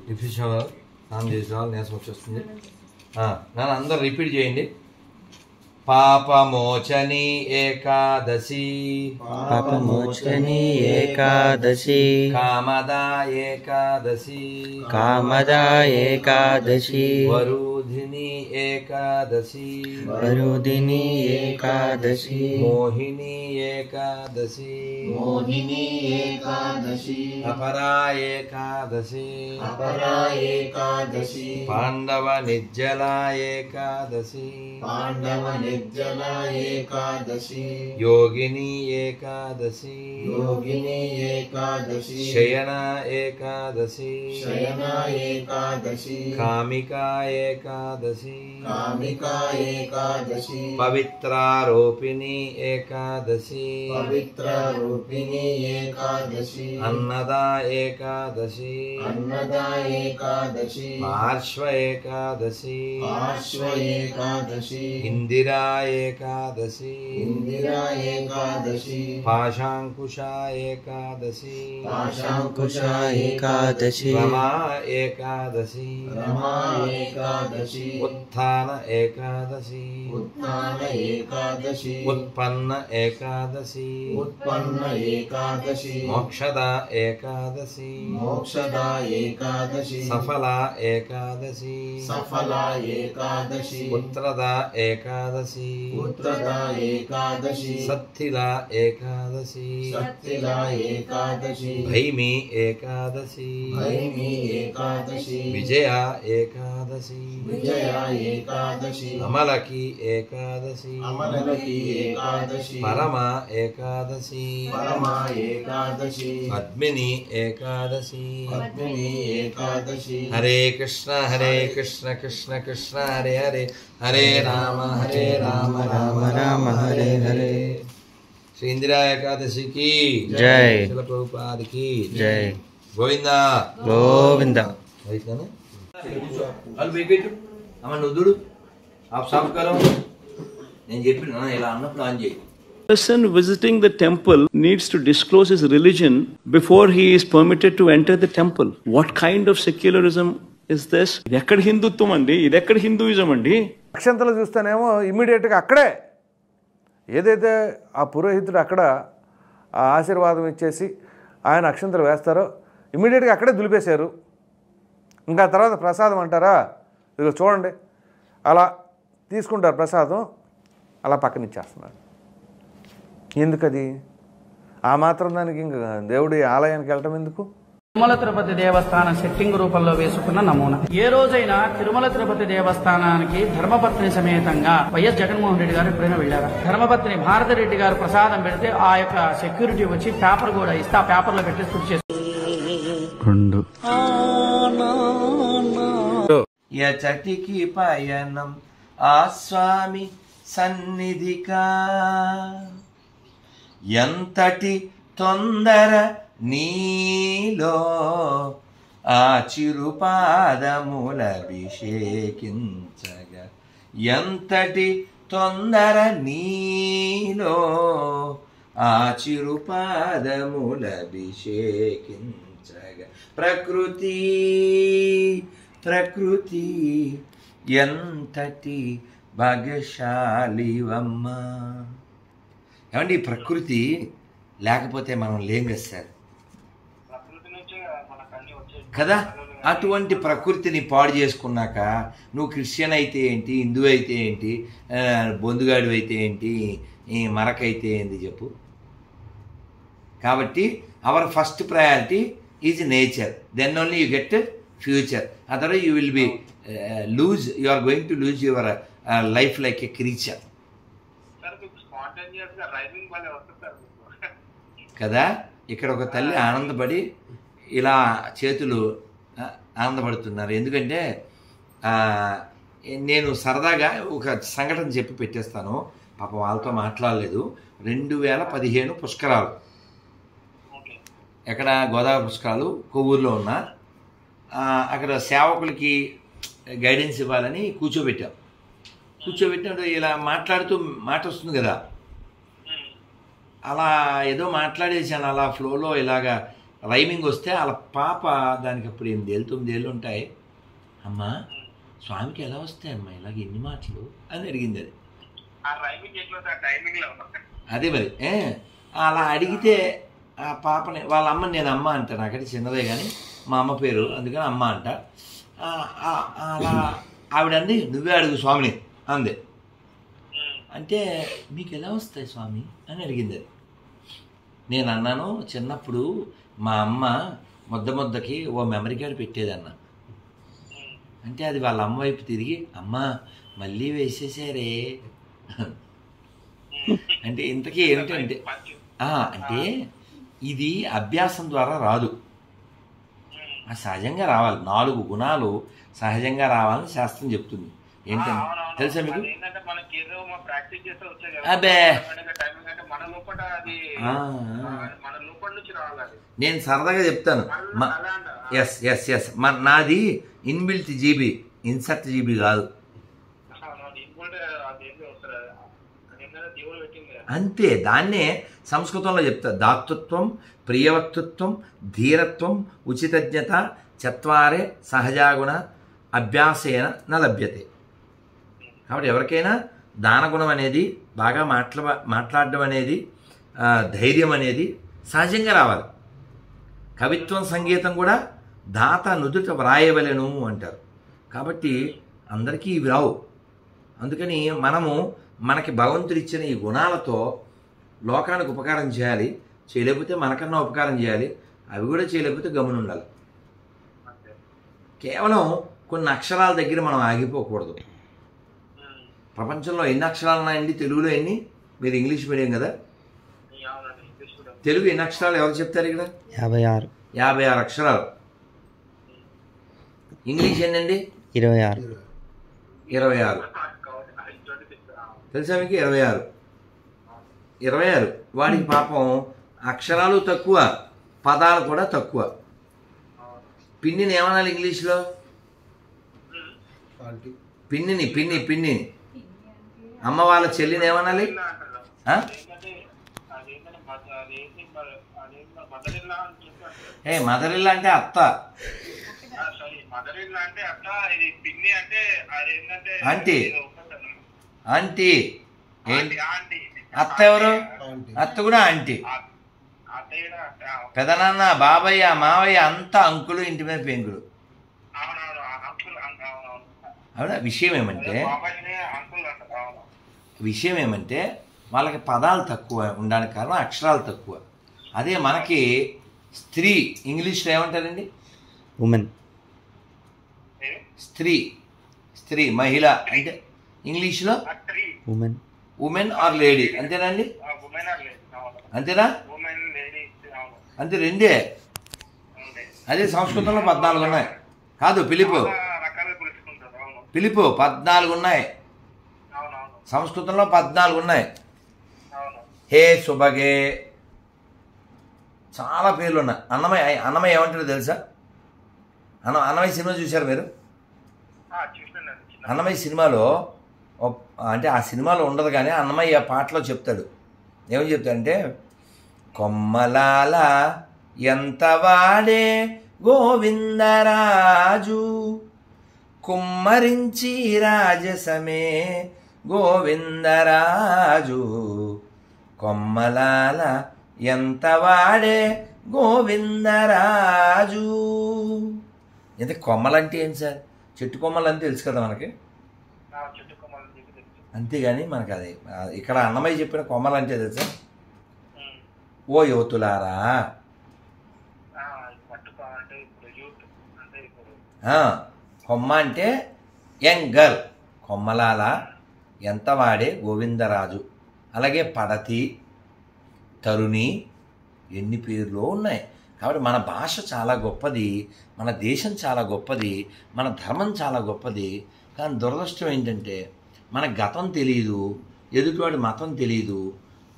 Diffusion స్నానం చేసిన వాళ్ళు నీరసం వచ్చేస్తుంది. నన్ను అందరూ రిపీట్ చేయండి. పాపమోచని ఏకాదశి, పాపమోచని ఏకాదశి, కామదా ఏకాదశి, కామదా ఏకాదశి, వరుధిని ఏకాదశి, వరుదిని ఏకాదశి, మోహిని ఏకాదశి, మోహిని ఏకాదశి, అపరా ఏకాదశి, అపరా ఏకాదశి, పాండవ నిర్జల ఏకాదశి, పాండవ నిర్జల ఏకాదశి, యోగిని ఏకాదశి, యోగిని ఏకాదశి, శయన ఏకాదశి, శయన ఏకాదశి, కామికా ఏకాదశి, కామికా ఏకాదశి, పవిత్రారోపిణి ఏకాదశి, పవిత్ర రూపిణి ఏకాదశి, అన్నదా ఏకాదశి, అన్నదా ఏకాదశి, పార్శ్వ ఏకాదశి, పార్శ్వ ఏకాదశి, ఇందిరా ఏకాదశి, ఇందిరా ఏకాదశి, పాశాంకుశ ఏకాదశి, పాశాంకుశ ఏకాదశి, రమా ఏకాదశి, రమా ఏకాదశి, ఉత్థాన ఏకాదశి, ఉత్థాన ఏకాదశి, ఉత్పన్న ఏకాదశి, ఉత్పన్న ఏకాదశి, మోక్షద ఏకాదశి, మోక్షద ఏకాదశి, సఫల ఏకాదశి, సఫల ఏకాదశి, పుత్రద ఏకాదశి, పుత్రద ఏకాదశి, సత్తిల ఏకాదశి, సత్తిల ఏకాదశి, భైమి ఏకాదశి, భైమి ఏకాదశి, విజయ ఏకాదశి, విజయ ఏకాదశి, అమలకి ఏకాదశి, అమలకి ఏకాదశి, పరమ ఏకాదశి, పరమ ఏకాదశి, పద్మిని ఏకాదశి, పద్మిని ఏకాదశి, హరే కృష్ణ కృష్ణ కృష్ణ హరే హరే, హరే రామ రామ రామ హరే హరే. శ్రీ ఇందిరా ఏకాదశికి జై. శిల ప్రభుపాదికి జై. గోవిందా గోవింద. అమ్మ నువ్వు చూడు సాఫ్కారం నేను చెప్పిన ఇలా అన్నప్పుడు ఆన్ చేయి. Person visiting the temple needs to disclose his religion before he is permitted to enter the temple. What kind of secularism is this? ఇది ఎక్కడ హిందుత్వం అండి, ఇది ఎక్కడ హిందూయిజం అండి? అక్షంతలు చూస్తేనేమో ఇమ్మీడియట్గా అక్కడే ఏదైతే ఆ పురోహితుడు అక్కడ ఆ ఆశీర్వాదం ఇచ్చేసి ఆయన అక్షంతలు వేస్తారో ఇమ్మీడియట్గా అక్కడే దులిపేశారు. ఇంకా తర్వాత ప్రసాదం అంటారా, ఇదిగో చూడండి అలా తీసుకుంటారు ప్రసాదం, అలా పక్కన ఇచ్చేస్తున్నారు. ఎందుకది? ఆ మాత్రం దానికి ఇంకా దేవుడి ఆలయానికి వెళ్ళటం ఎందుకు? తిరుమల తిరుపతి దేవస్థానం సెట్టింగ్ రూపంలో వేసుకున్న నమూనా. ఏ రోజైనా తిరుమల తిరుపతి దేవస్థానానికి ధర్మపత్ని సమేతంగా వైఎస్ జగన్మోహన్ రెడ్డి గారు ఎప్పుడైనా వెళ్ళారా? ధర్మపత్ని భారతి రెడ్డి గారు ప్రసాదం పెడితే ఆ యొక్క సెక్యూరిటీ వచ్చి పేపర్ కూడా ఇస్తే ఆ పేపర్ లో పెట్టి స్టిక్ చేస్తారు. యచటికి పయనం ఆ స్వామి సన్నిధికా, ఎంతటి తొందర నీలో ఆ చిరుపాదములభిషేకించగా, ఎంతటి తొందర నీలో ఆ చిరుపాదములభిషేకించగా, ప్రకృతి ప్రకృతి ఎంతటి భాగ్యశాలివమ్మ. ఏమండి ఈ ప్రకృతి లేకపోతే మనం లేం కదా సార్, కదా? అటువంటి ప్రకృతిని పాడు చేసుకున్నాక నువ్వు క్రిస్టియన్ అయితే ఏంటి, హిందూ అయితే ఏంటి, బొందుగాడు అయితే ఏంటి, మరకైతే ఏంటి చెప్పు. కాబట్టి our first priority is nature, then only you get future. Otherwise you will be lose, you are going to lose your life like a creature కదా. ఇక్కడ ఒక తల్లి ఆనందపడి ఇలా చేతులు ఆనందపడుతున్నారు. ఎందుకంటే నేను సరదాగా ఒక సంఘటన చెప్పి పెట్టేస్తాను, పాపం వాళ్ళతో మాట్లాడలేదు. 2015 పుష్కరాలు, ఎక్కడ గోదావరి పుష్కరాలు కొవ్వూరులో ఉన్న అక్కడ సేవకులకి గైడెన్స్ ఇవ్వాలని కూర్చోబెట్టినప్పుడు ఇలా మాట్లాడుతూ మాట వస్తుంది కదా, అలా ఏదో మాట్లాడేసాను అలా ఫ్లోలో ఇలాగా రైమింగ్ వస్తే వాళ్ళ పాప దానికి అప్పుడు 8 ఏళ్ళు 9 ఏళ్ళు ఉంటాయి. అమ్మా స్వామికి ఎలా వస్తాయమ్మా ఇలాగ ఎన్ని మాటలు అని అడిగింది. అది అదే మరి అలా అడిగితే ఆ పాపని వాళ్ళ అమ్మని నేను అమ్మ అంట, నాకంటే చిన్నదే కానీ మా అమ్మ పేరు అందుకని అమ్మ అంట. అలా ఆవిడంది నువ్వే అడుగు స్వామిని అంది. అంటే మీకు ఎలా వస్తాయి స్వామి అని అడిగింది. అది నేను అన్నాను చిన్నప్పుడు మా అమ్మ ముద్దకి ఓ మెమరీ కార్డు పెట్టేదన్న. అంటే అది వాళ్ళ అమ్మ వైపు తిరిగి అమ్మ మళ్ళీ వేసేసారే అంటే ఇంతకీ ఏమిటంటే అంటే ఇది అభ్యాసం ద్వారా రాదు, సహజంగా రావాలి. 4 గుణాలు సహజంగా రావాలని శాస్త్రం చెప్తుంది. ఏంటంటే తెలుసా మీకు? అబ్బే నేను సరదాగా చెప్తాను. ఎస్ నాది ఇన్బిల్ట్ జీబీ, ఇన్సర్ట్ జీబీ కాదు. అంతే, దాన్నే సంస్కృతంలో చెప్తా. దాతృత్వం, ప్రియవక్తృత్వం, ధీరత్వం, ఉచితజ్ఞత, చత్వారే సహజాగుణ అభ్యాసేన న లభ్యతే. కాబట్టి ఎవరికైనా దానగుణం అనేది, బాగా మాట్లాడడం అనేది, ధైర్యం అనేది సహజంగా రావాలి. కవిత్వం, సంగీతం కూడా దాత నుదుట వ్రాయవలెను అంటారు. కాబట్టి అందరికీ ఇవి రావు. అందుకని మనకి భగవంతుడు ఇచ్చిన ఈ గుణాలతో లోకానికి ఉపకారం చేయాలి. చేయలేకపోతే మనకన్నా ఉపకారం చేయాలి. అవి కూడా చేయలేకపోతే గమని ఉండాలి. కేవలం కొన్ని అక్షరాల దగ్గర మనం ఆగిపోకూడదు. ప్రపంచంలో ఎన్ని అక్షరాలు ఉన్నాయండి? తెలుగులో ఎన్ని? మీరు ఇంగ్లీష్ మీడియం కదా, తెలుగు ఎన్ని అక్షరాలు ఎవరు చెప్తారు ఇక్కడ? 56 అక్షరాలు. ఇంగ్లీష్ ఏంటండి? 26. తెలుసా మీకు? 26. వాడికి పాపం అక్షరాలు తక్కువ, పదాలు కూడా తక్కువ. పిన్నిని ఏమనాలి ఇంగ్లీష్లో? పిన్ని. అమ్మ వాళ్ళ చెల్లిని ఏమనాలి? మదర్ ఇల్లా అంటే అత్త. ఆంటీ అత్త ఎవరు? అత్త కూడా ఆంటీ. పెదనాన్న, బాబయ్య, మావయ్య అంతా అంకులు, ఇంటి మీద పెంకులు. అవునా? విషయం ఏమంటే వాళ్ళకి పదాలు తక్కువ ఉండడానికి కారణం అక్షరాలు తక్కువ. అదే మనకి స్త్రీ ఇంగ్లీష్లో ఏమంటారండి? ఉమెన్. స్త్రీ మహిళ అంటే ఇంగ్లీష్లో ఉమెన్ ఆర్ లేడీ. అంతేనండి? అంతేనా? అంతే, రెండే. అదే సంస్కృతంలో 14 ఉన్నాయి. కాదు, పిలుపు 14 ఉన్నాయి. సంస్కృతంలో 14 ఉన్నాయి. హే సుబగే, చాలా పేర్లు ఉన్నాయి. అన్నమయ్య ఏమంటారో తెలుసా? అన్నమయ్య సినిమా చూశారు మీరు? అన్నమయ్య సినిమాలో అంటే ఆ సినిమాలో ఉండదు కానీ అన్నమయ్య పాటలో చెప్తాడు. ఏమని చెప్తాడంటే, కొమ్మలాల ఎంత వాడే గోవిందరాజు, కుమ్మరించి రాజసమే గోవిందరాజు, కొమ్మలాల ఎంత వాడే గోవిందరాజు. అంటే కొమ్మలంటే ఏంటి సార్? చెట్టు కొమ్మలని తెలుసు కదా మనకి, అంతేగాని మనకు అది ఇక్కడ అన్నమయ్య చెప్పిన కొమ్మలంటే తెలుసా? ఓ యువతులారా, కొమ్మ అంటే యంగ్ గర్ల్, కొమ్మలాల ఎంత వాడే గోవిందరాజు. అలాగే పడతి, తరుణి, ఎన్ని పేర్లు ఉన్నాయి. కాబట్టి మన భాష చాలా గొప్పది, మన దేశం చాలా గొప్పది, మన ధర్మం చాలా గొప్పది. కానీ దురదృష్టం ఏంటంటే మన గతం తెలియదు, ఎదుటివాడి మతం తెలియదు,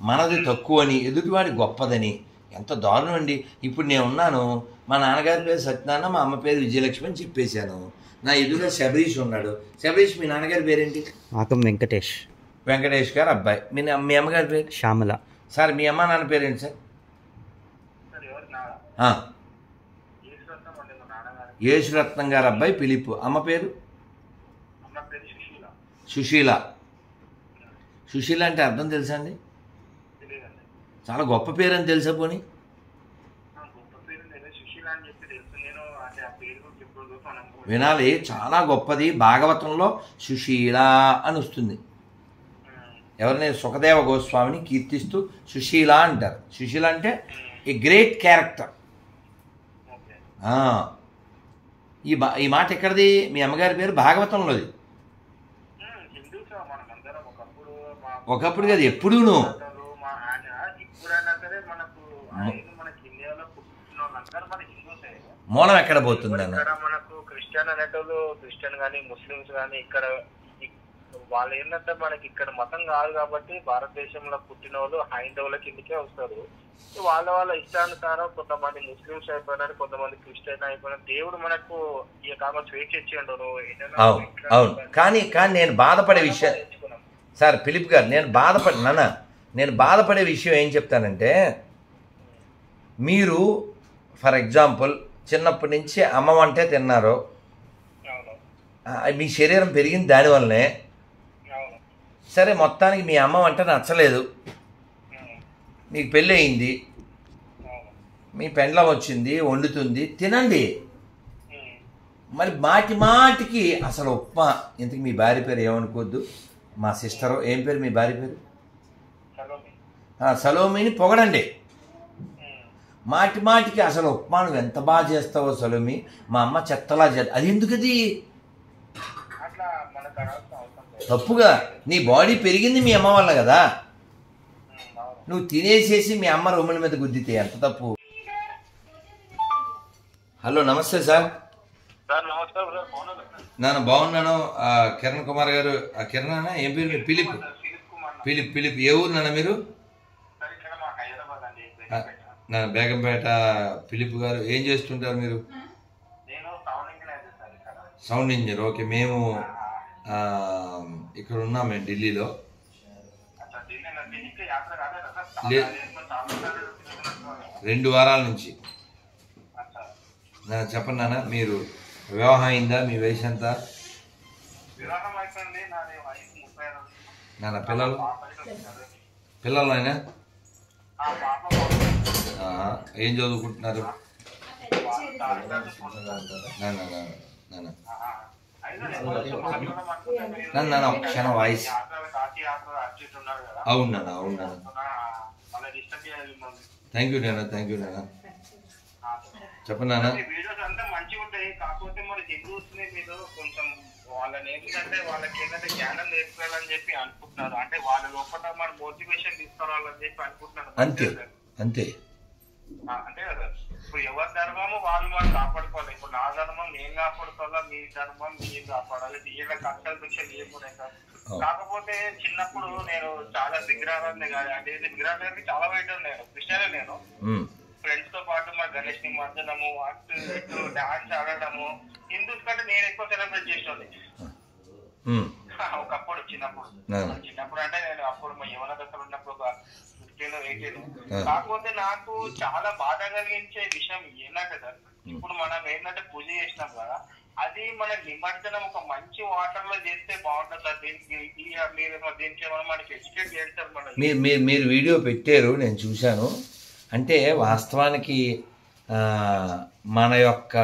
మనది తక్కువని ఎదుటివాడి గొప్పదని. ఎంత దారుణం అండి. ఇప్పుడు నేను ఉన్నాను, మా నాన్నగారి పేరు సత్యనారాయణ, మా అమ్మ పేరు విజయలక్ష్మి అని చెప్పేశాను. నా ఎదురుగా శబరీష్ ఉన్నాడు. శబరీష్, మీ నాన్నగారి పేరేంటి? ఆకం వెంకటేష్. వెంకటేష్ గారు అబ్బాయి. మీ అమ్మగారి పేరు? శ్యామల. సార్ మీ అమ్మ నాన్న పేరేంటి సార్? యేసురత్నం గారు అబ్బాయి ఫిలిప్. అమ్మ పేరు సుశీల. సుశీల అంటే అర్థం తెలుసా అండి? చాలా గొప్ప పేరు అని తెలుసా పోనీ? వినాలి, చాలా గొప్పది. భాగవతంలో సుశీల అని వస్తుంది. ఎవరిని? సుఖదేవ గోస్వామిని కీర్తిస్తూ సుశీల అంటారు. సుశీల అంటే ఏ గ్రేట్ క్యారెక్టర్. ఈ మాట ఎక్కడిది? మీ అమ్మగారి పేరు భాగవతంలోది. ఒకప్పుడు కదా, ఎప్పుడూను. మూలం ఎక్కడ పోతుందన్న? మనకు క్రిస్టియన్ అనేటోళ్ళు, క్రిస్టియన్ కానీ ముస్లిమ్స్ కానీ ఇక్కడ వాళ్ళు ఏంటంటే మనకి ఇక్కడ మతం కాదు కాబట్టి భారతదేశంలో పుట్టిన వాళ్ళు హైందవుల కిందకే వస్తారు. వాళ్ళ ఇష్టానుసారం కొంతమంది ముస్లిమ్స్ అయిపోయినారు, కొంతమంది క్రిస్టియన్ అయిపోయినారు. దేవుడు మనకు ఈ కామ స్వేచ్ఛ ఇచ్చిండు. అవును, కానీ నేను బాధపడే విషయం సార్ ఫిలిప్ గారు, నేను బాధపడే విషయం ఏం చెప్తానంటే, మీరు ఫర్ ఎగ్జాంపుల్ చిన్నప్పటి నుంచి అమ్మ వంటే తిన్నారు, మీ శరీరం పెరిగింది దానివల్లనే. సరే, మొత్తానికి మీ అమ్మ వంట నచ్చలేదు, మీకు పెళ్ళి అయింది, మీ పెండ్లం వచ్చింది, వండుతుంది, తినండి. మరి మాటికి అసలు ఉప్మా. ఇంతకు మీ భార్య పేరు ఏమనుకోవద్దు, మా సిస్టరు. ఏం పేరు మీ భార్య పేరు? సలోమిని పొగడండి. మాటికి అసలు ఉప్మా నువ్వు ఎంత బాగా చేస్తావో సలోమి, మా అమ్మ చెత్తలా చేస్తా. అది ఎందుకది? తప్పుగా. నీ బాడీ పెరిగింది మీ అమ్మ వల్ల కదా. నువ్వు తినేసేసి మీ అమ్మ రొమ్ముల మీద గుద్దితే ఎంత తప్పు. హలో, నమస్తే సార్. నేను బాగున్నాను. కిరణ్ కుమార్ గారు. కిరణ్ ఏం పేరు మీరు? ఫిలిప్. ఏ ఊరు నాన్న మీరు? నా బేగంపేట. ఫిలిప్ గారు ఏం చేస్తుంటారు మీరు? Sound engineer. ఓకే, మేము ఇక్కడ ఉన్నాం, మేము ఢిల్లీలో. 2 వారాల నుంచి. చెప్పండి నాన్న, మీరు వివాహం అయిందా? మీ వయసు ఎంత? నాన్న పిల్లలు అయినా ఏం చదువుకుంటున్నారు? నాన్న ఒక క్షణం వాయిస్. అవును నాన్న. థ్యాంక్ యూ నాన్న. చెప్పండి నాన్న. వీడియోస్ అంతా మంచిగా ఉంటాయి, కాకపోతే మరి హిందూస్ ని మీరు కొంచెం వాళ్ళని ఏంటంటే వాళ్ళకి ఏంటంటే జ్ఞానం నేర్చుకోవాలని చెప్పి అనుకుంటున్నారు. అంటే వాళ్ళ లోపల మన మోటివేషన్ తీసుకురావాలని చెప్పి అనుకుంటున్నారు. అంతే కదా. ఇప్పుడు ఎవరి ధర్మము వాళ్ళు కాపాడుకోవాలి. ఇప్పుడు నా ధర్మం నేను కాపాడుకోవాలా, మీ ధర్మం మీరు కాపాడాలి. వీళ్ళ కష్టాల భిక్ష లేకున్నాయి సార్. కాకపోతే చిన్నప్పుడు నేను చాలా విగ్రహాన్ని అంటే విగ్రహాలకి చాలా పెట్టాను. నేను క్రిస్టియన్. నేను ఫ్రెండ్స్ తో పాటు మా గణేష్ నిమజ్జనము, అటు ఇటు డాన్స్ ఆడటము. హిందూస్ కంటే నేను ఎక్కువ సెలబ్రేట్ చేసేది ఒకప్పుడు. చిన్నప్పుడు అంటే నేను అప్పుడు మా యువన దశలు ఉన్నప్పుడు 15, 18. కాకపోతే నాకు చాలా బాధ కలిగించే విషయం ఏంటంటే సార్, ఇప్పుడు మనం ఏంటంటే పూజ చేసినాం కదా, అది మన నిమజ్జనం ఒక మంచి వాటర్ లో చేస్తే బాగుంటుంది సార్. దీనికి మనకి ఎడ్యుకేట్ చేస్తారు. మీరు వీడియో పెట్టారు, నేను చూశాను. అంటే వాస్తవానికి మన యొక్క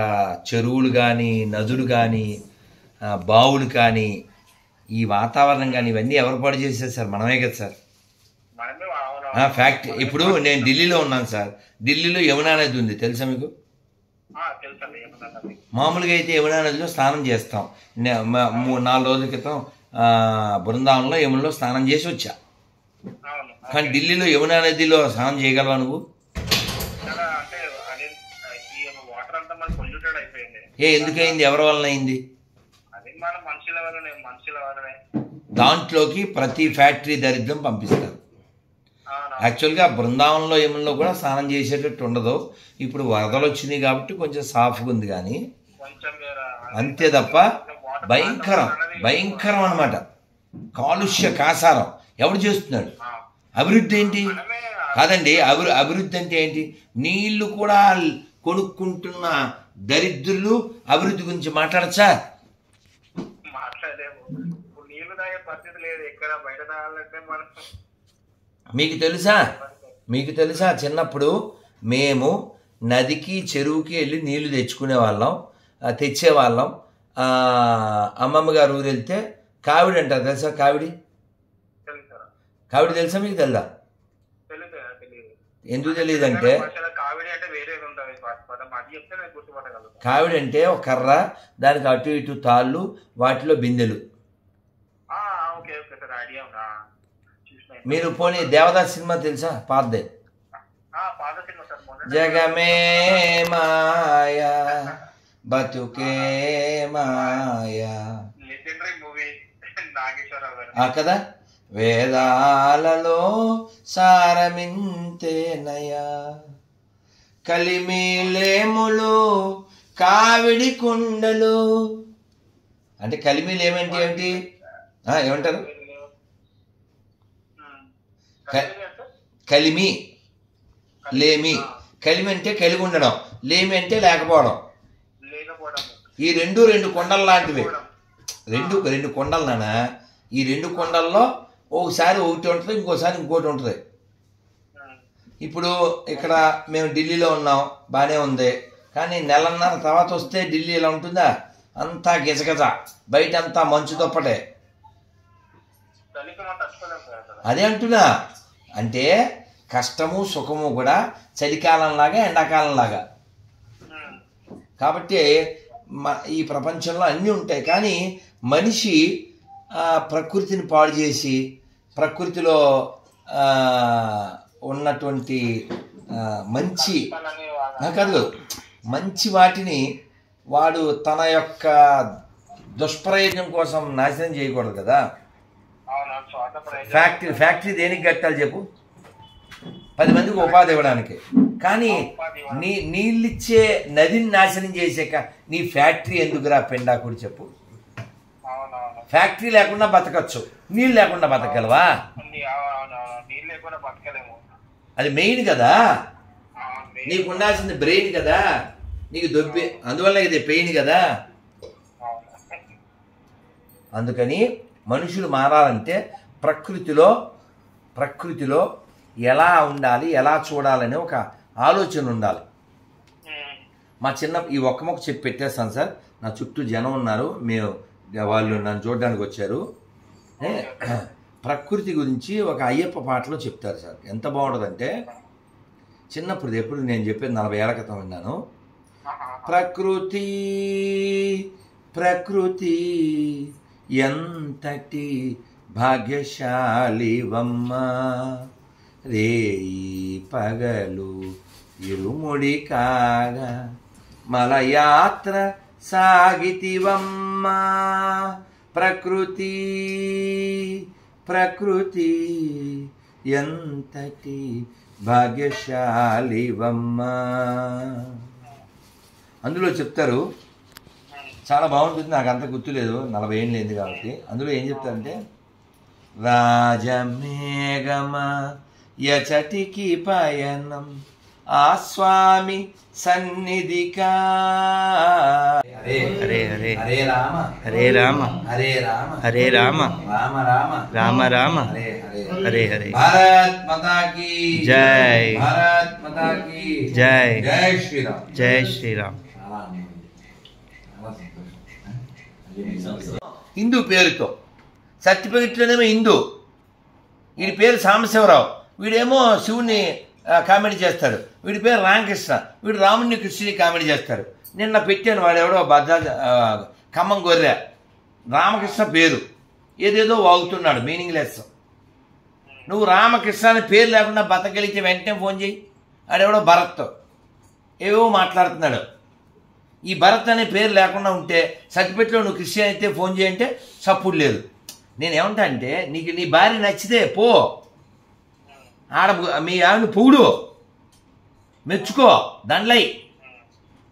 చెరువులు కానీ, నదులు కానీ, బావులు కానీ, ఈ వాతావరణం కానీ ఇవన్నీ ఎవరు పాడు చేశారు సార్? మనమే కదా సార్. ఫ్యాక్ట్. ఇప్పుడు నేను ఢిల్లీలో ఉన్నాను సార్. ఢిల్లీలో యమునా నది ఉంది, తెలుసా మీకు? మామూలుగా అయితే యమునా నదిలో స్నానం చేస్తాం. 4 రోజుల క్రితం బృందావనంలో యమునలో స్నానం చేసి వచ్చా. కానీ ఢిల్లీలో యమునా నదిలో స్నానం చేయగలవా నువ్వు? ఎందుకయింది? ఎవరి వలన అయింది? దాంట్లోకి ప్రతి ఫ్యాక్టరీ దరిద్రం పంపిస్తారు. యాక్చువల్గా బృందావనంలో యమునలో కూడా స్నానం చేసేటట్టు ఉండదు. ఇప్పుడు వరదలు వచ్చినాయి కాబట్టి కొంచెం సాఫ్గా ఉంది, కానీ అంతే తప్ప భయంకరం అనమాట. కాలుష్య కాసారం ఎవడు చేస్తున్నాడు? అభివృద్ధి ఏంటి? కాదండి, అభివృద్ధి అంటే ఏంటి? నీళ్లు కూడా కొనుక్కుంటున్న దరిద్రులు అభివృద్ధి గురించి మాట్లాడచ్చా? మాట్లాడలేము. ఇప్పుడు నీళ్లు తాగే పరిస్థితి లేదు ఎక్కడ, బయట తాగాలంటే మనం. మీకు తెలుసా చిన్నప్పుడు మేము నదికి చెరువుకి వెళ్ళి నీళ్లు తెచ్చుకునే వాళ్ళం, తెచ్చేవాళ్ళం. అమ్మమ్మ గారు ఊరు వెళ్తే కావిడి అంటారు, తెలుసా? కావిడి తెలుసా? మీకు తెలుదా? ఎందుకు తెలియదంటే, కావిడి అంటే ఒక కర్ర, దానికి అటు ఇటు తాళ్ళు, వాటిలో బిందెలు. మీరు పోనీ దేవదాస్ సినిమా తెలుసా? పాతదే. జగమే మాయా బతుకే మాయా కదా. వేదాలలో సారమింతేనయా, కలిమిలేములు కావిడి కుండలు. అంటే కలిమిలేమేంటి ఏమిటి ఏమంటారు? కలిమి లేమి. కలిమి అంటే కలిగి ఉండడం, లేమి అంటే లేకపోవడం. ఈ రెండు కొండలు లాంటివి. రెండు కొండలు నానా. ఈ రెండు కొండల్లో ఒకసారి ఒకటి ఉంటుంది, ఇంకోసారి ఇంకోటి ఉంటుంది. ఇప్పుడు ఇక్కడ మేము ఢిల్లీలో ఉన్నాం, బాగానే ఉంది. కానీ నెలన్నర తర్వాత వస్తే ఢిల్లీ ఇలా ఉంటుందా? అంతా గిజగజ, బయట అంతా మంచు దుప్పటే. అదే అంటున్నా. అంటే కష్టము సుఖము కూడా చలికాలంలాగా ఎండాకాలంలాగా. కాబట్టి ఈ ప్రపంచంలో అన్నీ ఉంటాయి. కానీ మనిషి ప్రకృతిని పాడు చేసి, ప్రకృతిలో ఉన్నటువంటి మంచి కాదు, మంచి వాటిని వాడు తన యొక్క దుష్ప్రయోజనం కోసం నాశనం చేయకూడదు కదా. ఫ్యాక్టరీ దేనికి కట్టాలి చెప్పు? 10 మందికి ఉపాధి ఇవ్వడానికి. కానీ నీళ్ళిచ్చే నదిని నాశనం చేసాక నీ ఫ్యాక్టరీ ఎందుకురా పెండాకుడు చెప్పు? ఫ్యాక్టరీ లేకుండా బతకచ్చు, నీళ్ళు లేకుండా బతకగలవా? అది మెయిన్ కదా. నీకు ఉండాల్సింది బ్రెయిన్ కదా, నీకు దొబ్బి, అందువల్ల ఇది పెయిన్ కదా. అందుకని మనుషులు మారాలంటే ప్రకృతిలో ఎలా ఉండాలి, ఎలా చూడాలని ఒక ఆలోచన ఉండాలి. మా ఈ ఒక్క మొక్క చెప్పి పెట్టేస్తాను సార్. నా చుట్టూ జనం ఉన్నారు, వాళ్ళు నన్ను చూడడానికి వచ్చారు. ప్రకృతి గురించి ఒక అయ్యప్ప పాటలో చెప్తారు సార్. ఎంత బాగుంటుందంటే, చిన్నప్పుడు ఎప్పుడు నేను చెప్పేది 40 ఏళ్ల క్రితం విన్నాను. ప్రకృతి ఎంతటి భాగ్యశాలివమ్మ, రేయి పగలు ఇరుముడి కాగా మలయాత్ర సాగితివమ్మ. ప్రకృతి ఎంతటి భాగ్యశాలివమ్మ. అందులో చెప్తారు, చాలా బాగుంటుంది. నాకు అంత గుర్తులేదు, 40 ఏళ్ళు అయింది కాబట్టి. అందులో ఏం చెప్తారంటే, రాజమేఘమ యచటికి పయనం ఆ స్వామి సన్నిధికా. హరే హరే హరే రామ హరే రామ హరే రామ హరే రామ రామ రామ రామ రామ హరే హరే హరే హరే. భారత్ మాతా కీ జై. భారత్ మాతా కీ జై. జై శ్రీరామ్. జై శ్రీరామ్. హిందూ పేరుతో సర్టిఫికెట్లోనేమో హిందూ. వీడి పేరు సాంబశివరావు, వీడేమో శివుని కామెడీ చేస్తాడు. వీడి పేరు రామకృష్ణ, వీడు రాముని కృష్ణుని కామెడీ చేస్తాడు. నిన్న పెట్టాను, వాడెవడో ఖమ్మం గొర్రె రామకృష్ణ పేరు ఏదేదో వాగుతున్నాడు, మీనింగ్లెస్. నువ్వు రామకృష్ణ అని పేరు లేకుండా బతకగలిగితే వెంటనే ఫోన్ చేయి. ఆడెవడో భరత్ ఏవో మాట్లాడుతున్నాడు. ఈ భరత్ అనే పేరు లేకుండా ఉంటే సర్టిఫికెట్లో నువ్వు క్రిస్టియన్ అయితే ఫోన్ చేయంటే సపోర్ట్ లేదు. నేనేమంటా అంటే, నీకు నీ భార్య నచ్చితే పో, మీ ఆవిడని పొగుడు, మెచ్చుకో, దండలై.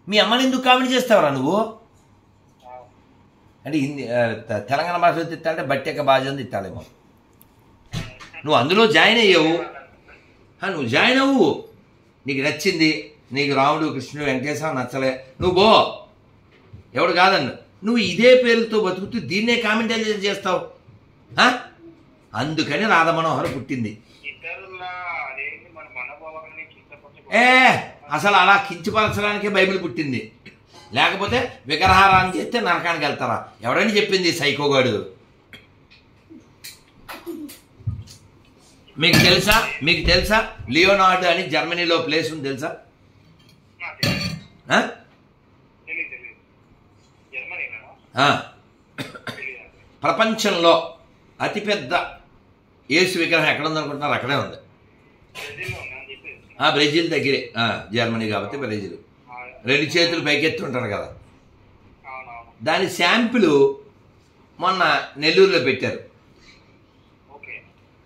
మీ అమ్మని ఎందుకు కామెడీ చేస్తావురా నువ్వు? అంటే తెలంగాణ భాషలో తిట్టాలంటే బట్టెక్క బాజ తిట్టాలేమో. నువ్వు అందులో జాయిన్ అయ్యావు, నువ్వు జాయిన్ అవ్వు, నీకు నచ్చింది. నీకు రాముడు కృష్ణుడు వెంకటేశ్వర నచ్చలే, నువ్వు పో, ఎవడు కాదన్ను. నువ్వు ఇదే పేరుతో బతుకుతూ దీన్నే కామెంటైజ్ చేస్తావు. అందుకని రాధమనోహర్ పుట్టింది. అసలు అలా కించపరచడానికే బైబిల్ పుట్టింది, లేకపోతే విగ్రహారాన్ని చేస్తే నరకానికి వెళ్తారా? ఎవరైనా చెప్పింది సైకోగాడు. మీకు తెలుసా లియోనార్డో అని జర్మనీలో ప్లేస్ ఉంది తెలుసా? ప్రపంచంలో అతిపెద్ద యేసు విగ్రహం ఎక్కడ ఉందనుకుంటున్నారు? అక్కడే ఉంది, బ్రెజిల్ దగ్గరే. జర్మనీ కాబట్టి బ్రెజిల్. 2 చేతులు పైకెత్తి ఉంటారు కదా. దాని శాంపిల్ మొన్న నెల్లూరులో పెట్టారు.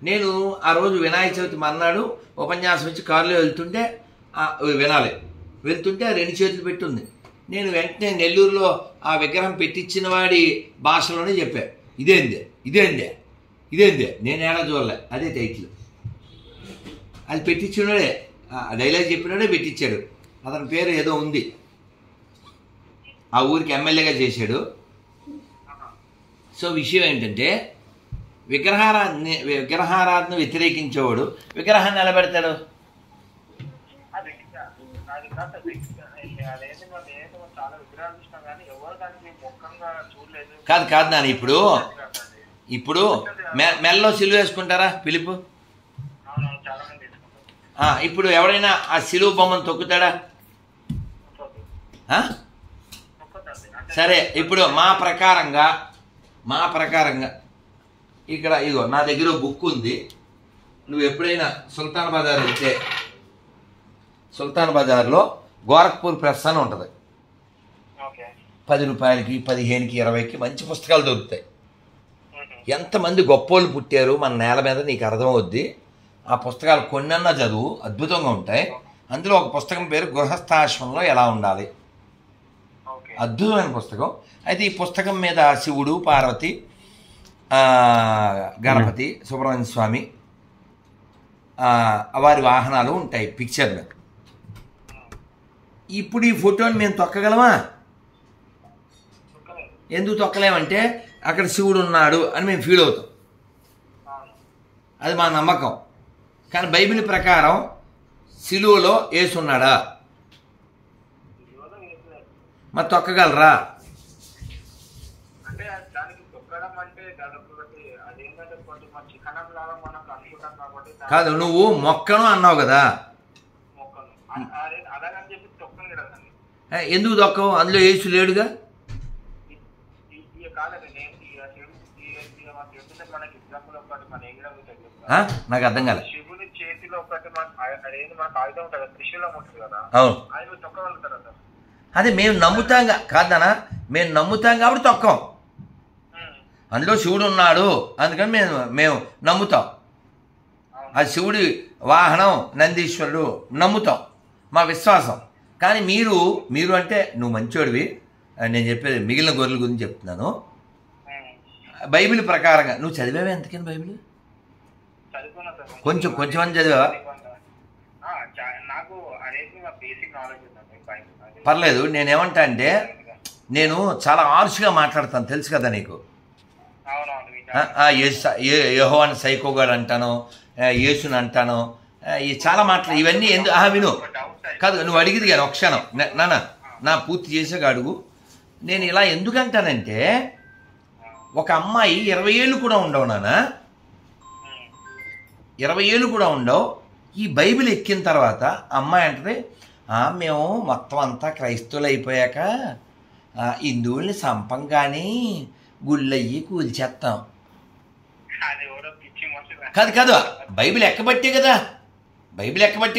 నేను ఆ రోజు వినాయక చవితి మర్నాడు ఉపన్యాసం ఇచ్చి కారులో వెళ్తుంటే వెళ్తుంటే 2 చేతులు పెట్టుంది. నేను వెంటనే నెల్లూరులో ఆ విగ్రహం పెట్టించిన వాడి భాషలోనే చెప్పా, ఇదేందే. నేను ఏడా చూడలే, అదే టైటిల్. అది పెట్టించినాడే, డైలాగ్ చెప్పినాడే పెట్టించాడు. అతని పేరు ఏదో ఉంది, ఆ ఊరికి ఎమ్మెల్యేగా చేశాడు. సో విషయం ఏంటంటే విగ్రహారాధన వ్యతిరేకించేవాడు విగ్రహాన్ని నిలబెడతాడు. కాదు నాన్న, ఇప్పుడు మెల్లో సిలువ వేసుకుంటారా పిలుపు? ఇప్పుడు ఎవడైనా ఆ సిలువ బొమ్మను తొక్కుతాడా? సరే, ఇప్పుడు మా ప్రకారంగా ఇక్కడ ఇగో నా దగ్గర బుక్ ఉంది. నువ్వు ఎప్పుడైనా సుల్తాన్ బజార్ వెళ్తే సుల్తాన్ బజార్లో గోరఖ్పూర్ ప్రెస్ అని ఉంటుంది. 10 రూపాయలకి 15కి 20కి మంచి పుస్తకాలు దొరుకుతాయి. ఎంతమంది గొప్పోళ్ళు పుట్టారు మన నేల మీద నీకు అర్థమవుద్ది. ఆ పుస్తకాలు కొన్నన్నా చదువు, అద్భుతంగా ఉంటాయి. అందులో ఒక పుస్తకం పేరు గృహస్థాశ్రమంలో ఎలా ఉండాలి, అద్భుతమైన పుస్తకం. అయితే ఈ పుస్తకం మీద శివుడు, పార్వతి, గణపతి, సుబ్రహ్మణ్య స్వామి వారి వాహనాలు ఉంటాయి పిక్చర్ మీద. ఇప్పుడు ఈ ఫోటోని మేము తొక్కగలమా? ఎందుకు తొక్కలేమంటే అక్కడ శివుడు ఉన్నాడు అని మేము ఫీల్ అవుతాం, అది మా నమ్మకం. కానీ బైబిల్ ప్రకారం సిలువలో యేసు ఉన్నాడా? మరి తొక్కగలరా? కాదు, నువ్వు మొక్కను అన్నావు కదా, ఎందుకు తొక్కవు? అందులో యేసు లేడుగా. నాకు అర్థం కాలే. అవును, అదే మేము నమ్ముతాం కాదనా, మేము నమ్ముతాం కాబట్టి తొక్కం. అందులో శివుడు ఉన్నాడు అందుకని మేము నమ్ముతాం. అది శివుడి వాహనం నందీశ్వరుడు నమ్ముతాం, మా విశ్వాసం. కానీ మీరు అంటే నువ్వు మంచోడివి, నేను చెప్పేది మిగిలిన గొర్రెల గురించి చెప్తున్నాను. బైబిల్ ప్రకారంగా నువ్వు చదివావా ఎంతకని బైబిల్? కొంచెం అని చదివావా? పర్లేదు. నేనేమంటా అంటే నేను చాలా హార్ష్గా మాట్లాడతాను, తెలుసు కదా నీకు. యెహోవాని సైకోగాడు అంటాను, యేసుని అంటాను, చాలా మాటలు ఇవన్నీ విను. కాదు, నువ్వు అడిగిది కానీ ఒక క్షణం నా పూర్తి చేసాక అడుగు. నేను ఇలా ఎందుకంటానంటే ఒక అమ్మాయి 20 ఏళ్ళు కూడా ఉండవు నాన్న, 20 ఏళ్ళు కూడా ఉండవు. ఈ బైబిల్ ఎక్కిన తర్వాత అమ్మాయి అంటది, మేము మొత్తం అంతా క్రైస్తవులు అయిపోయాక హిందువుల్ని సంపం కానీ గుళ్ళయ్యి కూల్చేస్తాం. కాదు, బైబిల్ ఎక్కబట్టే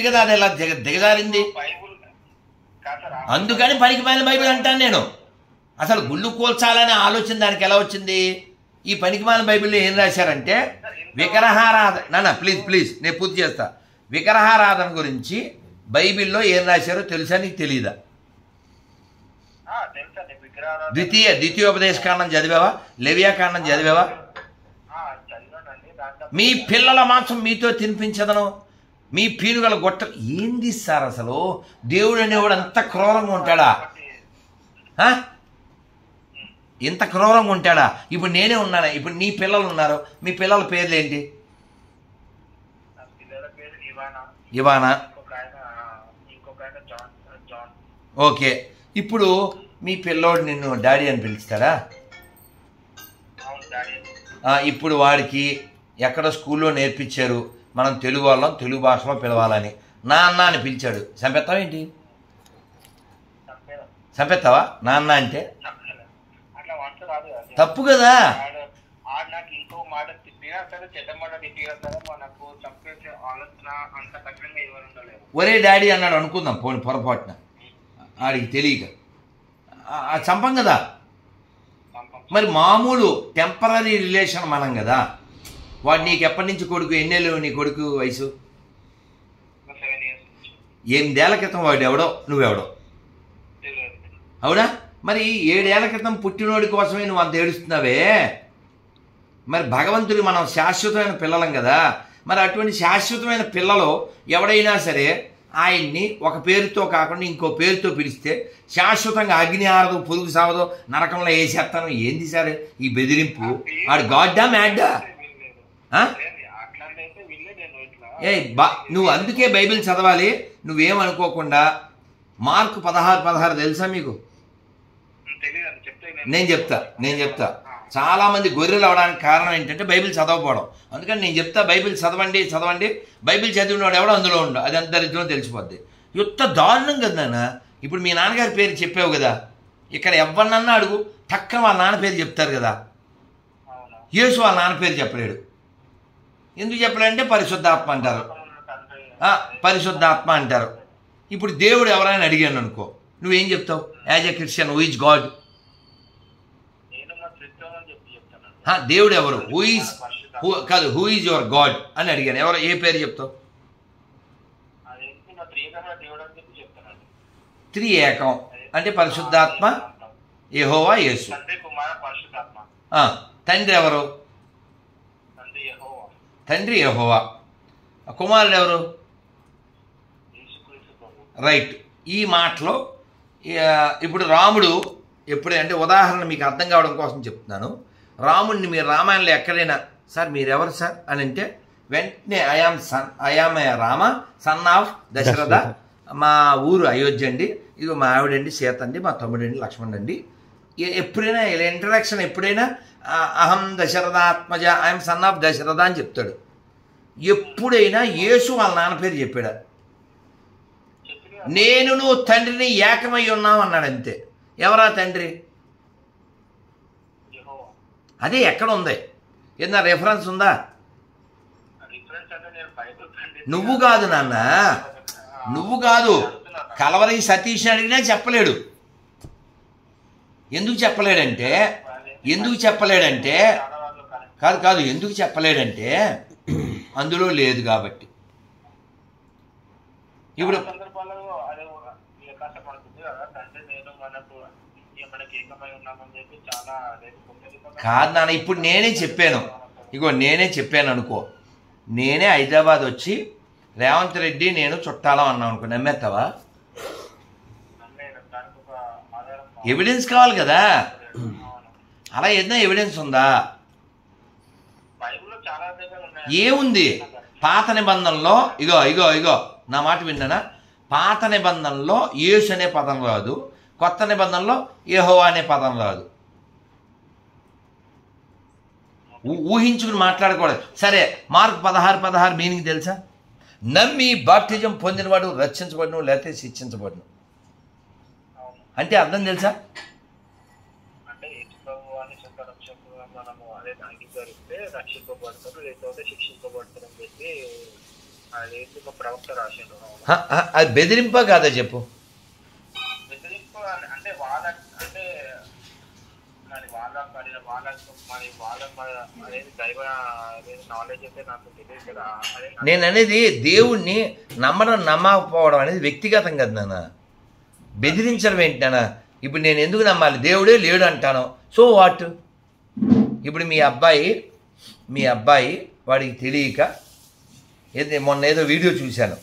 కదా అది ఇలా దిగజారింది. అందుకని పనికి మాలిన బైబిల్ అంటాను నేను. అసలు గుళ్ళు కూల్చాలనే ఆలోచన దానికి ఎలా వచ్చింది? ఈ పనికి మాలిన బైబిల్లో ఏం రాశారంటే విగ్రహారాధన. ప్లీజ్ నేను పూర్తి చేస్తా. విగ్రహారాధన గురించి బైబిల్లో ఏం రాశారో తెలుసా? నీకు తెలీదా? ద్వితీయోపదేశకాండం చదివావా? లేవియాకాండం చదివావా? మీ పిల్లల మాంసం మీతో తినిపించదను, మీ పీనుగల గొట్ట ఏంది సార్ అసలు? దేవుడు అనేవాడు అంత క్రూరంగా ఉంటాడా? ఇంత క్రూరంగా ఉంటాడా? ఇప్పుడు నేనే ఉన్నాను, ఇప్పుడు నీ పిల్లలు ఉన్నారు, మీ పిల్లల పేర్లు ఏంటి? ఇవానా. ఓకే, ఇప్పుడు మీ పిల్లోడు నిన్ను డాడీ అని పిలుస్తాడా? ఇప్పుడు వాడికి ఎక్కడ స్కూల్లో నేర్పించారు మనం తెలుగు వాళ్ళం తెలుగు భాషలో పిలవాలని, నాన్న అని పిలిచాడు, చంపేస్తావా ఏంటి? చంపేస్తావా నాన్న అంటే? తప్పు కదా. ఒరే డాడీ అన్నాడు అనుకుందాం, పోనీ పొరపాటున ఆడికి తెలియక చంపం కదా. మరి మామూలు టెంపరీ రిలేషన్ మనం కదా. వాడు నీకు ఎప్పటి నుంచి కొడుకు? ఎన్నేళ్ళు నీ కొడుకు వయసు? 8 ఏళ్ల క్రితం వాడు ఎవడో, నువ్వెవడో, అవునా? మరి 7 ఏళ్ల క్రితం పుట్టినోడి కోసమే నువ్వు అంత ఏడుస్తున్నావే. మరి భగవంతుడి మనం శాశ్వతమైన పిల్లలం కదా. మరి అటువంటి శాశ్వతమైన పిల్లలు ఎవడైనా సరే ఆయన్ని ఒక పేరుతో కాకుండా ఇంకో పేరుతో పిలిస్తే శాశ్వతంగా అగ్ని ఆరదు, పొరుగు సావదు, నరకంలో వేసేస్తాను. ఏంది సార్ ఈ బెదిరింపు? ఆడు గాడ్డా మ్యాడ్డా? నువ్వు అందుకే బైబిల్ చదవాలి. నువ్వేమనుకోకుండా మార్కు 16:16 తెలుసా మీకు? నేను చెప్తా. చాలా మంది గొర్రెలు అవడానికి కారణం ఏంటంటే బైబిల్ చదవకపోవడం. అందుకని నేను చెప్తా, బైబిల్ చదవండి. బైబిల్ చదివినవాడు ఎవడో అందులో ఉండు, అది ఎంత దరిద్రం తెలిసిపోద్ది. యుద్ధ దారుణం కదా నాన్న. ఇప్పుడు మీ నాన్నగారి పేరు చెప్పావు కదా, ఇక్కడ ఎవరినన్నా అడుగు టక్కన వాళ్ళ నాన్న పేరు చెప్తారు కదా. యేసు వాళ్ళ నాన్న పేరు చెప్పలేడు. ఎందుకు చెప్పలేడంటే పరిశుద్ధాత్మ అంటారు. ఇప్పుడు దేవుడు ఎవరైనా అడిగాను అనుకో, నువ్వేం చెప్తావు? As a Christian, who is God? దేవుడు ఎవరు? హూ ఈజ్ యువర్ గాడ్ అని అడిగాను. ఎవరు? ఏ పేరు చెప్తావు? త్రియేకం అంటే పరిశుద్ధాత్మ, యెహోవా, యేసు. తండ్రి ఎవరు? తండ్రి యెహోవా. కుమారుడు ఎవరు? రైట్. ఈ మాటలో ఇప్పుడు రాముడు ఎప్పుడే అంటే ఉదాహరణ మీకు అర్థం కావడం కోసం చెప్తున్నాను. రాముడిని మీరు రామాయణంలో ఎక్కడైనా సార్ మీరెవరు సార్ అని అంటే వెంటనే I am Rama son of Dasharatha, మా ఊరు అయోధ్య అండి, ఇదిగో మా ఆవిడండి సీత అండి, మా తమ్ముడండి లక్ష్మణుడు అండి. ఎప్పుడైనా ఇలా ఇంట్రడక్షన్ ఎప్పుడైనా అహం దశరథాత్మజ, ఐఎమ్ సన్ ఆఫ్ దశరథ అని చెప్తాడు. ఎప్పుడైనా యేసు వాళ్ళ నాన్న పేరు చెప్పాడా? నేను నువ్వు తండ్రిని ఏకమై ఉన్నావు అన్నాడు అంతే. ఎవరా తండ్రి? అదే ఎక్కడ ఉంది? ఏదన్నా రెఫరెన్స్ ఉందా? నువ్వు కాదు నాన్న, నువ్వు కాదు. కలవరి సతీష్ అడిగినా చెప్పలేడు. ఎందుకు చెప్పలేడంటే కాదు ఎందుకు చెప్పలేడంటే అందులో లేదు కాబట్టి. ఇప్పుడు కాదు నాన్న, ఇప్పుడు నేనే చెప్పాను అనుకో. నేనే హైదరాబాద్ వచ్చి రేవంత్ రెడ్డి నేను చుట్టాలం అన్నాం అనుకో, నమ్మేస్తావా? ఎవిడెన్స్ కావాలి కదా. అలా ఏదైనా ఎవిడెన్స్ ఉందా? ఏముంది? పాత నిబంధనలో ఇగో నా మాట విన్నానా? పాత నిబంధనలో యేసు అనే పదం రాదు, కొత్త నిబంధనలో యెహోవా అనే పదం రాదు. ఊహించుకుని మాట్లాడకూడదు. సరే, మార్కు 16:16 మీనింగ్ తెలుసా? నమ్మి బాప్టిజం పొందినవాడు రక్షించబడును, లేకపోతే శిక్షించబడును అంటే అర్థం తెలుసా? అది బెదిరింపా కాదా చెప్పు? నేను అనేది దేవుణ్ణి నమ్మడం నమ్మకపోవడం అనేది వ్యక్తిగతం కదా నాన్న. బెదిరించడం ఏంటి నాన్న? ఇప్పుడు నేను ఎందుకు నమ్మాలి? దేవుడే లేడు అంటాను, సో వాట్? ఇప్పుడు మీ అబ్బాయి వాడికి తెలియక మొన్న ఏదో వీడియో చూశాను.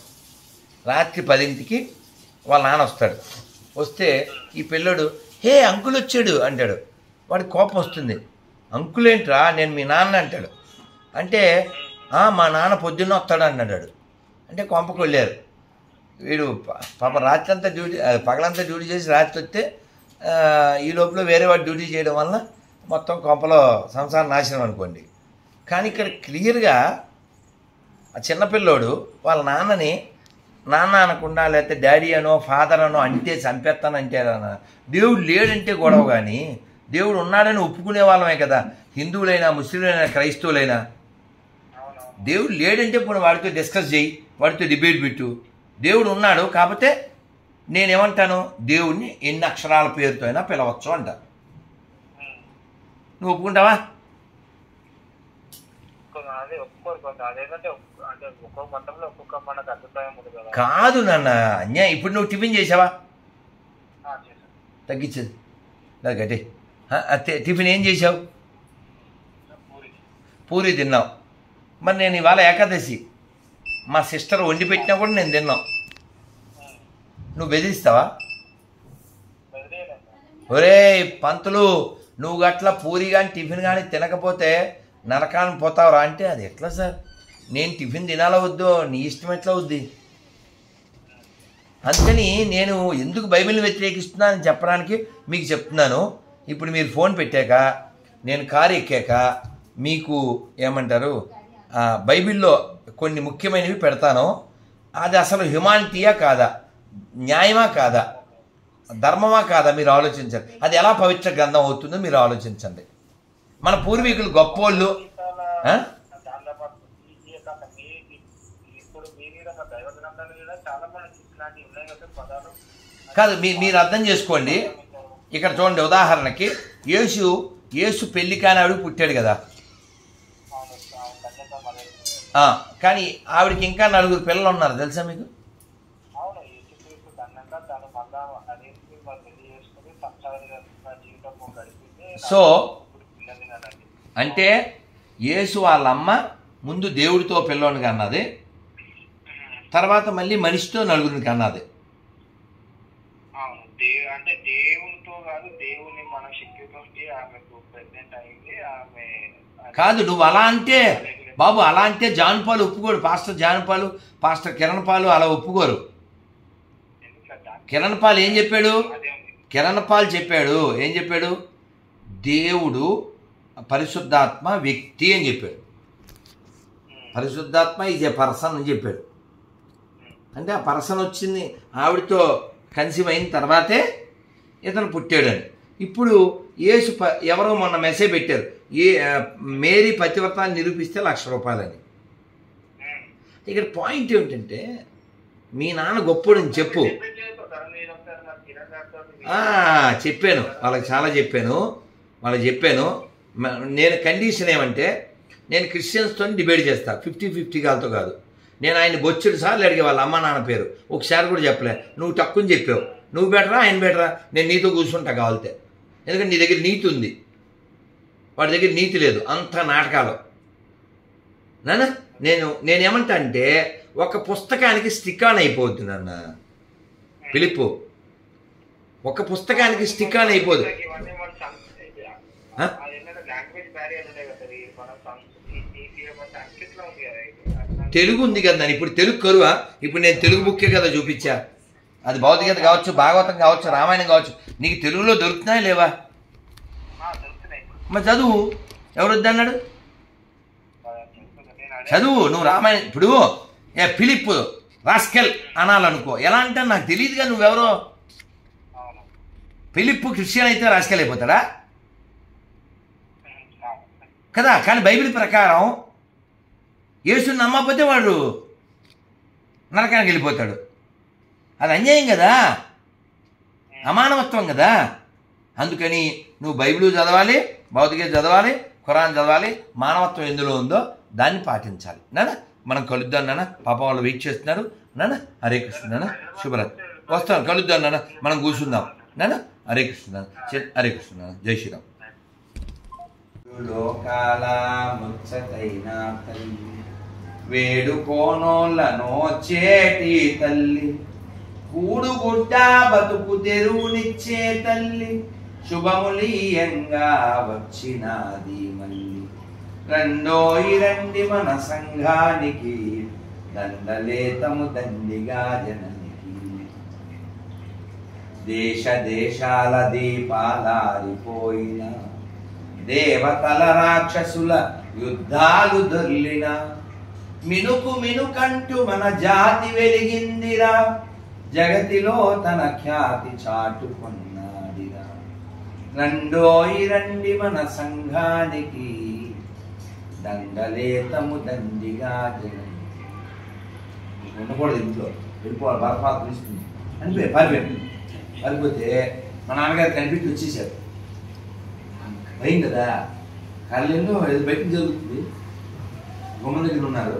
రాత్రి 10ంటికి వాళ్ళ నాన్న వస్తాడు. వస్తే ఈ పిల్లడు హే అంకుల్ వచ్చాడు అంటాడు. వాడికి కోపం వస్తుంది. అంకుల్ ఏంట్రా, నేను మీ నాన్న అంటాడు. అంటే మా నాన్న పొద్దున్న వస్తాడు అన్నాడు. అంటే కొంపకు వెళ్ళారు. వీడు పాప రాత్రి అంతా డ్యూటీ, పగలంతా డ్యూటీ చేసి రాత్రి వస్తే ఈ లోపల వేరే వాడు డ్యూటీ చేయడం వల్ల మొత్తం కొంపలో సంసారం నాశనం అనుకోండి. కానీ ఇక్కడ క్లియర్గా ఆ చిన్నపిల్లోడు వాళ్ళ నాన్నని నాన్న అనకుండా లేకపోతే డాడీ అనో ఫాదర్ అనో అంటే చంపేస్తానంటే దేవుడు లేడంటే గొడవ. కానీ దేవుడు ఉన్నాడని ఒప్పుకునే వాళ్ళమే కదా, హిందువులైనా ముస్లింలైనా క్రైస్తవులైనా. దేవుడు లేడంటే ఇప్పుడు వాడితో డిస్కస్ చేయి, వాడితో డిబేట్ పెట్టు. దేవుడు ఉన్నాడు కాకపోతే నేనేమంటాను, దేవుడిని ఎన్ని అక్షరాల పేరుతో అయినా పిలవచ్చు అంట. నువ్వు ఒప్పుకుంటావా? కాదు నాన్న అన్యాయం. ఇప్పుడు నువ్వు టిఫిన్ చేసావా? తగ్గించదు గట్టి. టిఫిన్ ఏం చేసావు? పూరి తిన్నావు. మరి నేను ఇవాళ ఏకాదశి, మా సిస్టర్ వండి పెట్టినా కూడా నేను తిన్నావు. నువ్వు బెదిరిస్తావా? ఒరే పంతులు, నువ్వు గట్లా పూరి కానీ టిఫిన్ కానీ తినకపోతే నరకానికి పోతావురా అంటే అది ఎట్లా సార్? నేను టిఫిన్ తినాలా వద్దు, నీ ఇష్టం ఎట్లా వద్ది? అందుకని నేను ఎందుకు బైబిల్ని వ్యతిరేకిస్తున్నానని చెప్పడానికి మీకు చెప్తున్నాను. ఇప్పుడు మీరు ఫోన్ పెట్టాక, నేను కారు ఎక్కాక మీకు ఏమంటారు బైబిల్లో కొన్ని ముఖ్యమైనవి పెడతాను. అది అసలు హ్యుమానిటీయా కాదా, న్యాయమా కాదా, ధర్మమా కాదా మీరు ఆలోచించండి. అది ఎలా పవిత్ర గ్రంథం అవుతుందో మీరు ఆలోచించండి. మన పూర్వీకులు గొప్పోళ్ళు. కాదు, మీరు అర్థం చేసుకోండి. ఇక్కడ చూడండి, ఉదాహరణకి యేసు పెళ్లి కాని పుట్టాడు కదా, కానీ ఆవిడకి ఇంకా 4 పిల్లలు ఉన్నారు తెలుసా మీకు? సో అంటే యేసు వాళ్ళ అమ్మ ముందు దేవుడితో పిల్లోని కన్నది, తర్వాత మళ్ళీ మనిషితో 4 కన్నది. అంటే దేవునితో కాదు, దేవుని మన శక్తితోటి ఆమెకు ప్రెగ్నెంట్ అయింది. ఆమె కాదు, నువ్వు అలా అంటే బాబు, అలా అంటే జాన్ పాలు ఒప్పుకోడు. పాస్టర్ జాన్ పాలు, పాస్టర్ కిరణ్ పాలు అలా ఒప్పుకోరు. కిరణ్ పాల్ ఏం చెప్పాడు? కిరణ్ పాల్ చెప్పాడు, ఏం చెప్పాడు? దేవుడు పరిశుద్ధాత్మ వ్యక్తి అని చెప్పాడు. పరిశుద్ధాత్మ ఈజ్ ఏ పర్సన్ అని చెప్పాడు. అంటే ఆ పర్సన్ వచ్చింది ఆవిడతో కన్సీవ్ అయిన తర్వాతే ఇతను పుట్టాడని. ఇప్పుడు యేసు ఎవరో మొన్న మెసేజ్ పెట్టారు, మేరీ పతివ్రతాన్ని నిరూపిస్తే ₹1,00,000 అని. ఇక్కడ పాయింట్ ఏమిటంటే, మీ నాన్న గొప్పోడని చెప్పు. చెప్పాను వాళ్ళకి, చాలా చెప్పాను వాళ్ళకి చెప్పాను. నేను కండిషన్ ఏమంటే, నేను క్రిస్టియన్స్తో డిబేట్ చేస్తా, 50-50 వాళ్ళతో కాదు. నేను ఆయన బొచ్చుడు సార్లు అడిగే వాళ్ళ అమ్మ నాన్న పేరు, ఒకసారి కూడా చెప్పలే. నువ్వు తక్కువ చెప్పావు, నువ్వు బెటరా ఆయన బెటరా, నేను నీతో కూర్చుంటా కావాలితే. ఎందుకంటే నీ దగ్గర నీతి ఉంది, వాడి దగ్గర నీతి లేదు, అంత నాటకాలు. నాన్న నేనేమంటా అంటే, ఒక పుస్తకానికి స్టిక్ ఆన్ అయిపోద్ది నాన్న పిలుపు. ఒక పుస్తకానికి స్టిక్ ఆన్ అయిపోదు. తెలుగు ఉంది కదా, ఇప్పుడు తెలుగు కరువా? ఇప్పుడు నేను తెలుగు బుక్కే కదా చూపించా. అది భౌతికత కావచ్చు, భాగవతం కావచ్చు, రామాయణం కావచ్చు, నీకు తెలుగులో దొరుకుతున్నాయా లేవా? మరి చదువు. ఎవరు వద్దన్నాడు? చదువు. నువ్వు రామాయణం ఇప్పుడు ఫిలిప్ రాస్కెల్ అనాలనుకో, ఎలా అంటే నాకు తెలియదుగా నువ్వెవరో. ఫిలిప్ క్రిస్టియన్ అయితే రాస్కెల్ అయిపోతాడా కదా? కానీ బైబిల్ ప్రకారం యేసుని నమ్మకపోతే వాడు నరకానికి వెళ్ళిపోతాడు. అది అన్యాయం కదా, అమానవత్వం కదా. అందుకని నువ్వు బైబిల్ చదవాలి, భౌతికత చదవాలి, ఖురాన్ చదవాలి, మానవత్వం ఎందులో ఉందో దాన్ని పాటించాలి. నాన్న మనం కలుద్దాం నాన్న, పాపం వాళ్ళు వెయిట్ చేస్తున్నారు నాన్న. హరే కృష్ణ నాన్న, శుభరాత్రి. వస్తాను, కలుద్దాం నాన్న, మనం కూర్చుందాం నాన్న. హరే కృష్ణ నాన్న, హరే కృష్ణ నాన్న, జై శ్రీరామ్. లోకాల ముచ్చటైన తల్లి వేడుకోనోళ్ళనో చేటి తల్లి, కూడుగుడ్డ బతుకు తెరువునిచ్చే తల్లి, శుభములీయంగా వచ్చినాది మళ్ళీ. రండోయి రండి మన సంఘానికి, దండలేతము దండిగా జననికి. దేశ దేశాల దీపాలారిపోయిన, దేవతల రాక్షసుల యుద్ధాలు దొర్లిన, మినుకు మినుకంటూ మన జాతి వెలిగిందిరా, జగతిలో తన ఖ్యాతి చాటుకొన్నాడిరా. రండోయి రండి మన సంఘానికి, దండలేతము దండిగా జననికి. ఉండకూడదు ఇంట్లో, వెళ్ళిపోవాలి, బరపాత తీసుకుంది అనిపోయి పారిపోతే మా నాన్నగారు కనిపెట్టి వచ్చేసారు. భయం కదా, కళ్ళెన్నో బయట జరుగుతుంది. గుమ్మ దగ్గర ఉన్నారు,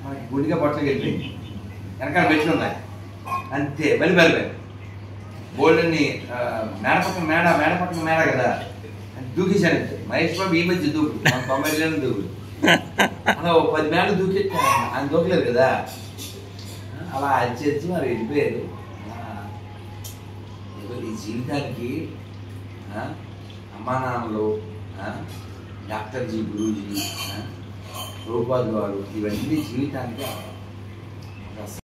మనకి గుడిగా బట్టలు వెళ్ళిపోయింది, వెనకాల బెట్లు ఉన్నాయి, అంతే బలిపోయి బోల్డ్ని మేడ పక్కన మేడ కదా దూకేశాను. మహేష్ బాబు ఈ మధ్య దూకు, మన 90 దూకు అలా 10 మేడలు దూకి ఆయన దూకలేదు కదా, అలా అరిచేసి మరి వెళ్ళిపోయారు. ఈ జీవితానికి అమ్మా నాన్నలు, డాక్టర్ జీ, గురూజీ, రూపాదు వారు, ఇవన్నీ జీవితానికి